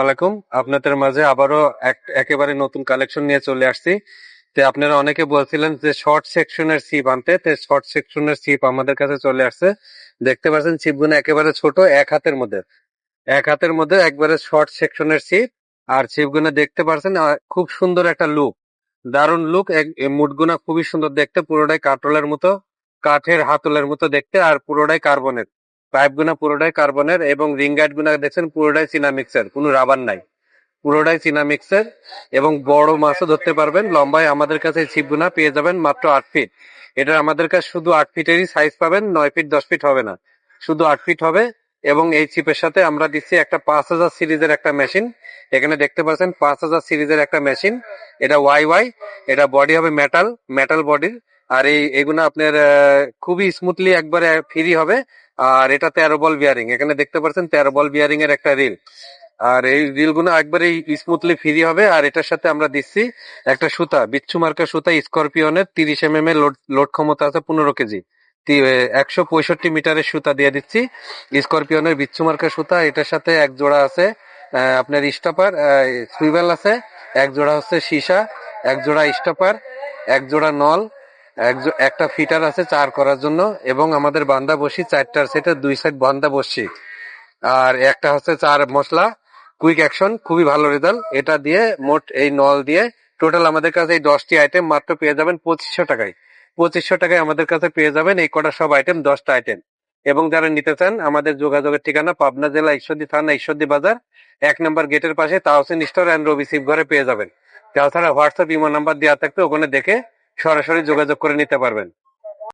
আলাইকুম। আপনাদের মাঝে আবারও একেবারে নতুন কালেকশন নিয়ে চলে আসছি। তো আপনারা অনেকে বলছিলেন যে শর্ট সেকশনের সিপ আনতে, তো শর্ট সেকশনের সিপ আমাদের কাছে চলে আসছে। দেখতে পাচ্ছেন সিপগুলো একেবারে ছোট, এক হাতের মধ্যে একবারে শর্ট সেকশনের সিপ। আর সিপগুলো দেখতে পাচ্ছেন খুব সুন্দর একটা লুক, দারুণ লুক। মুডগুনা খুবই সুন্দর দেখতে, পুরোটাই কাটলের মতো, কাঠের হাতলের মতো দেখতে, আর পুরোটাই কার্বনের। পাইপ গুনা পুরোটাই কার্বনের, এবং রিং গাইড গুনা দেখছেন পুরোটাই সিনামিক্সের, কোনো রাবার নাই, পুরোটাই সিনামিক্সের। এবং বড় মাছও ধরতে পারবেন। লম্বায় আমাদের কাছে এই ছিপগুনা পেয়ে যাবেন মাত্র 8 ফিট। এটা আমাদের কাছে শুধু 8 ফিটেরই সাইজ পাবেন, 9 ফিট 10 ফিট হবে না, শুধু 8 ফিট হবে। এবং এই চিপের সাথে আমরা দিচ্ছি একটা 5000 সিরিজের একটা মেশিন। এখানে দেখতে পাচ্ছেন 5000 সিরিজের একটা মেশিন। এটা ওয়াই ওয়াই, এটা বডি হবে মেটাল, মেটাল বডির। আর এগুলো আপনার খুবই স্মুথলি একবারে ফ্রি হবে। আর এটা 13 বল বিয়ারিং, এখানে দেখতে পাচ্ছেন 13 বল বিয়ারিং এর একটা রিল। আর এই রিল গুলো একবারে স্মুথলি ফ্রি হবে। আর এটার সাথে আমরা দিচ্ছি একটা সুতা, বিচ্ছু মার্কা সুতা, স্করপিয়নের 30 mm এর লোড লোড ক্ষমতা আছে 15 কেজি। 165 মিটারের সুতা দিয়ে দিচ্ছি, স্করপিয়নের বিচ্ছু মার্কা সুতা। এটার সাথে এক জোড়া আছে আপনার স্টপার, সুইভেল আছে, এক জোড়া হচ্ছে সীসা, এক জোড়া স্টপার, এক জোড়া নল, একটা ফিটার আছে চার করার জন্য, এবং আমাদের বান্দা বসি 4টার সেটের 2 সাইড বান্দা বসি। আর একটা হচ্ছে চার মশলা কুইক অ্যাকশন, খুবই ভালো রেজাল্ট। এটা দিয়ে মোট এই নল দিয়ে টোটাল আমাদের কাছে এই 10টি আইটেম মাত্র পেয়ে যাবেন 2500 টাকায়। 2500 টাকায় আমাদের কাছে পেয়ে যাবেন এই কটা সব আইটেম, 10টা আইটেম। এবং যারা নিতে চান, আমাদের যোগাযোগের ঠিকানা পাবনা জেলা ঈশ্বরদী থানা ঈশ্বরদী বাজার, 1 নম্বর গেটের পাশে তাহসিন স্টোর অ্যান্ড রবি শিব ঘরে পেয়ে যাবেন। তাছাড়া হোয়াটসঅ্যাপ ইমো নাম্বার দেওয়া থাকবে, ওখানে দেখে সরাসরি যোগাযোগ করে নিতে পারবেন।